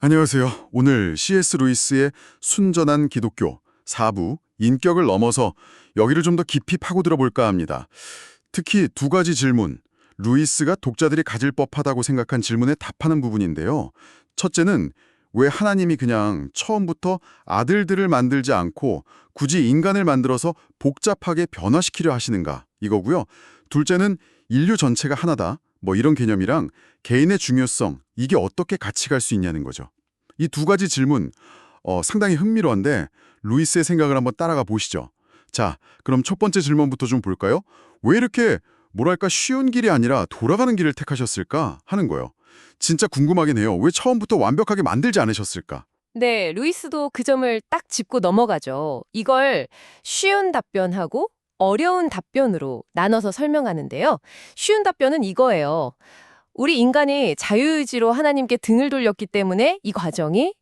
안녕하세요. 오늘 C.S. 루이스의 순전한 기독교 4부 인격을 넘어서 여기를 좀 더 깊이 파고들어 볼까 합니다. 특히 두 가지 질문, 루이스가 독자들이 가질 법하다고 생각한 질문에 답하는 부분인데요. 첫째는 왜 하나님이 그냥 처음부터 아들들을 만들지 않고 굳이 인간을 만들어서 복잡하게 변화시키려 하시는가 이거고요. 둘째는 인류 전체가 하나다. 뭐 이런 개념이랑 개인의 중요성, 이게 어떻게 같이 갈 수 있냐는 거죠. 이 두 가지 질문 상당히 흥미로운데 루이스의 생각을 한번 따라가 보시죠. 자, 그럼 첫 번째 질문부터 좀 볼까요? 왜 이렇게 뭐랄까 쉬운 길이 아니라 돌아가는 길을 택하셨을까 하는 거예요. 진짜 궁금하긴 해요. 왜 처음부터 완벽하게 만들지 않으셨을까? 네, 루이스도 그 점을 딱 짚고 넘어가죠. 이걸 쉬운 답변하고 어려운 답변으로 나눠서 설명하는데요. 쉬운 답변은 이거예요. 우리 인간이 자유의지로 하나님께 등을 돌렸기 때문에 이 과정이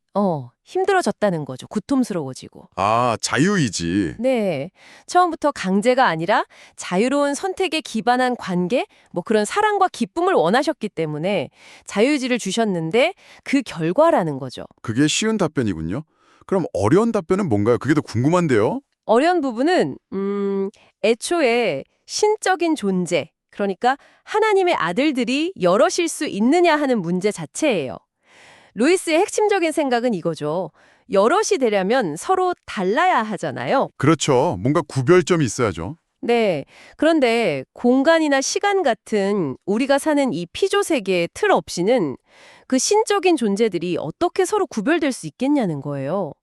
힘들어졌다는 거죠. 고통스러워지고. 아, 자유이지. 네. 처음부터 강제가 아니라 자유로운 선택에 기반한 관계, 뭐 그런 사랑과 기쁨을 원하셨기 때문에 자유의지를 주셨는데 그 결과라는 거죠. 그게 쉬운 답변이군요. 그럼 어려운 답변은 뭔가요? 그게 더 궁금한데요? 어려운 부분은 애초에 신적인 존재, 그러니까 하나님의 아들들이 여럿일 수 있느냐 하는 문제 자체예요. 루이스의 핵심적인 생각은 이거죠. 여럿이 되려면 서로 달라야 하잖아요. 그렇죠. 뭔가 구별점이 있어야죠. 네. 그런데 공간이나 시간 같은 우리가 사는 이 피조 세계의 틀 없이는 그 신적인 존재들이 어떻게 서로 구별될 수 있겠냐는 거예요.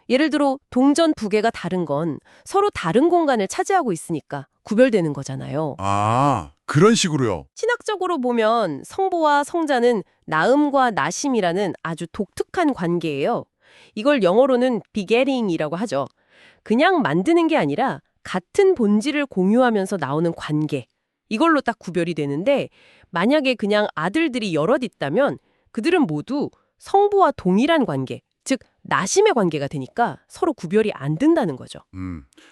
예를 들어 동전 두 개가 다른 건 서로 다른 공간을 차지하고 있으니까 구별되는 거잖아요. 아, 그런 식으로요. 신학적으로 보면 성부와 성자는 나음과 나심이라는 아주 독특한 관계예요. 이걸 영어로는 begetting이라고 하죠. 그냥 만드는 게 아니라 같은 본질을 공유하면서 나오는 관계. 이걸로 딱 구별이 되는데 만약에 그냥 아들들이 여럿 있다면 그들은 모두 성부와 동일한 관계, 즉 나심의 관계가 되니까 서로 구별이 안 된다는 거죠.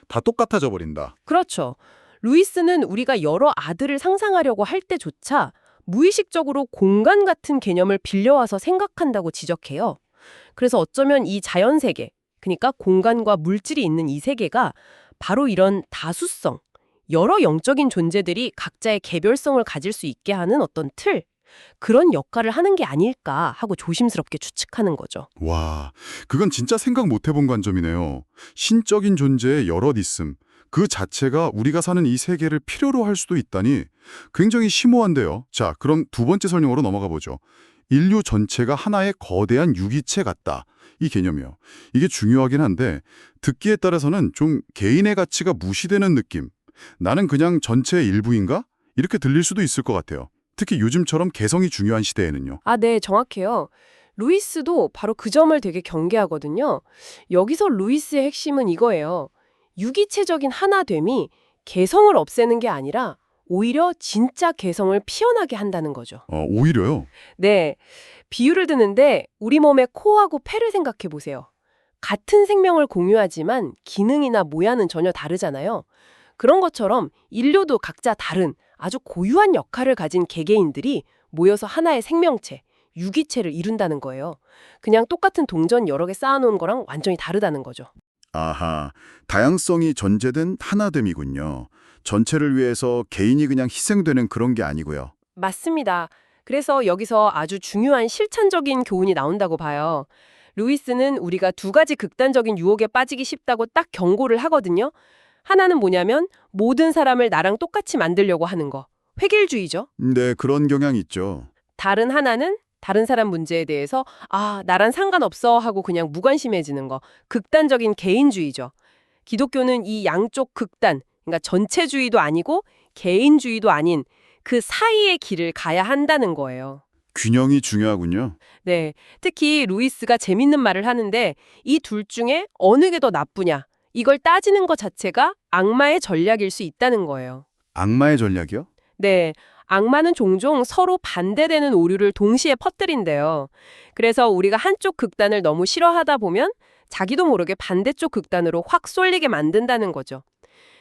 다 똑같아져 버린다. 그렇죠. 루이스는 우리가 여러 아들을 상상하려고 할 때조차 무의식적으로 공간 같은 개념을 빌려와서 생각한다고 지적해요. 그래서 어쩌면 이 자연세계, 그러니까 공간과 물질이 있는 이 세계가 바로 이런 다수성, 여러 영적인 존재들이 각자의 개별성을 가질 수 있게 하는 어떤 틀, 그런 역할을 하는 게 아닐까 하고 조심스럽게 추측하는 거죠. 와, 그건 진짜 생각 못 해본 관점이네요. 신적인 존재의 여럿 있음. 그 자체가 우리가 사는 이 세계를 필요로 할 수도 있다니 굉장히 심오한데요. 자, 그럼 두 번째 설명으로 넘어가 보죠. 인류 전체가 하나의 거대한 유기체 같다. 이 개념이요. 이게 중요하긴 한데 듣기에 따라서는 좀 개인의 가치가 무시되는 느낌. 나는 그냥 전체의 일부인가? 이렇게 들릴 수도 있을 것 같아요. 특히 요즘처럼 개성이 중요한 시대에는요. 아, 네, 정확해요. 루이스도 바로 그 점을 되게 경계하거든요. 여기서 루이스의 핵심은 이거예요. 유기체적인 하나됨이 개성을 없애는 게 아니라 오히려 진짜 개성을 피어나게 한다는 거죠. 오히려요. 네, 비유를 드는데 우리 몸의 코하고 폐를 생각해 보세요. 같은 생명을 공유하지만 기능이나 모양은 전혀 다르잖아요. 그런 것처럼 인류도 각자 다른 아주 고유한 역할을 가진 개개인들이 모여서 하나의 생명체, 유기체를 이룬다는 거예요. 그냥 똑같은 동전 여러 개 쌓아놓은 거랑 완전히 다르다는 거죠. 아하, 다양성이 전제된 하나됨이군요. 전체를 위해서 개인이 그냥 희생되는 그런 게 아니고요. 맞습니다. 그래서 여기서 아주 중요한 실천적인 교훈이 나온다고 봐요. 루이스는 우리가 두 가지 극단적인 유혹에 빠지기 쉽다고 딱 경고를 하거든요. 하나는 뭐냐면 모든 사람을 나랑 똑같이 만들려고 하는 거. 획일주의죠. 네, 그런 경향 있죠. 다른 하나는 다른 사람 문제에 대해서 나랑 상관없어 하고 그냥 무관심해지는 거. 극단적인 개인주의죠. 기독교는 이 양쪽 극단, 그러니까 전체주의도 아니고 개인주의도 아닌 그 사이의 길을 가야 한다는 거예요. 균형이 중요하군요. 네, 특히 루이스가 재밌는 말을 하는데 이 둘 중에 어느 게 더 나쁘냐 이걸 따지는 것 자체가 악마의 전략일 수 있다는 거예요. 악마의 전략이요? 네, 악마는 종종 서로 반대되는 오류를 동시에 퍼뜨린대요. 그래서 우리가 한쪽 극단을 너무 싫어하다 보면 자기도 모르게 반대쪽 극단으로 확 쏠리게 만든다는 거죠.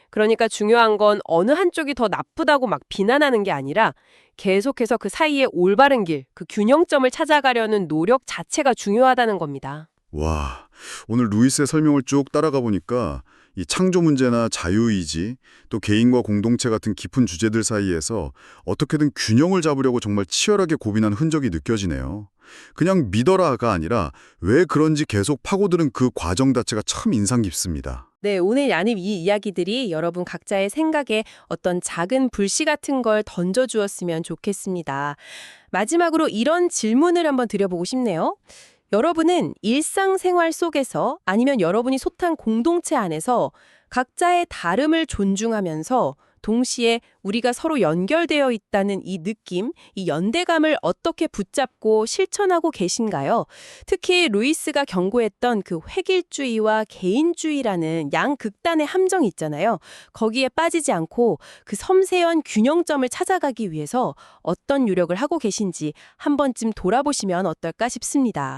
그러니까 중요한 건 어느 한쪽이 더 나쁘다고 막 비난하는 게 아니라 계속해서 그 사이에 올바른 길, 그 균형점을 찾아가려는 노력 자체가 중요하다는 겁니다. 와, 오늘 루이스의 설명을 쭉 따라가 보니까 이 창조 문제나 자유의지, 또 개인과 공동체 같은 깊은 주제들 사이에서 어떻게든 균형을 잡으려고 정말 치열하게 고민한 흔적이 느껴지네요. 그냥 믿어라가 아니라 왜 그런지 계속 파고드는 그 과정 자체가 참 인상 깊습니다. 네, 오늘 야님 이 이야기들이 여러분 각자의 생각에 어떤 작은 불씨 같은 걸 던져주었으면 좋겠습니다. 마지막으로 이런 질문을 한번 드려보고 싶네요. 여러분은 일상생활 속에서 아니면 여러분이 속한 공동체 안에서 각자의 다름을 존중하면서 동시에 우리가 서로 연결되어 있다는 이 느낌, 이 연대감을 어떻게 붙잡고 실천하고 계신가요? 특히 루이스가 경고했던 그 획일주의와 개인주의라는 양극단의 함정이 있잖아요. 거기에 빠지지 않고 그 섬세한 균형점을 찾아가기 위해서 어떤 노력을 하고 계신지 한 번쯤 돌아보시면 어떨까 싶습니다.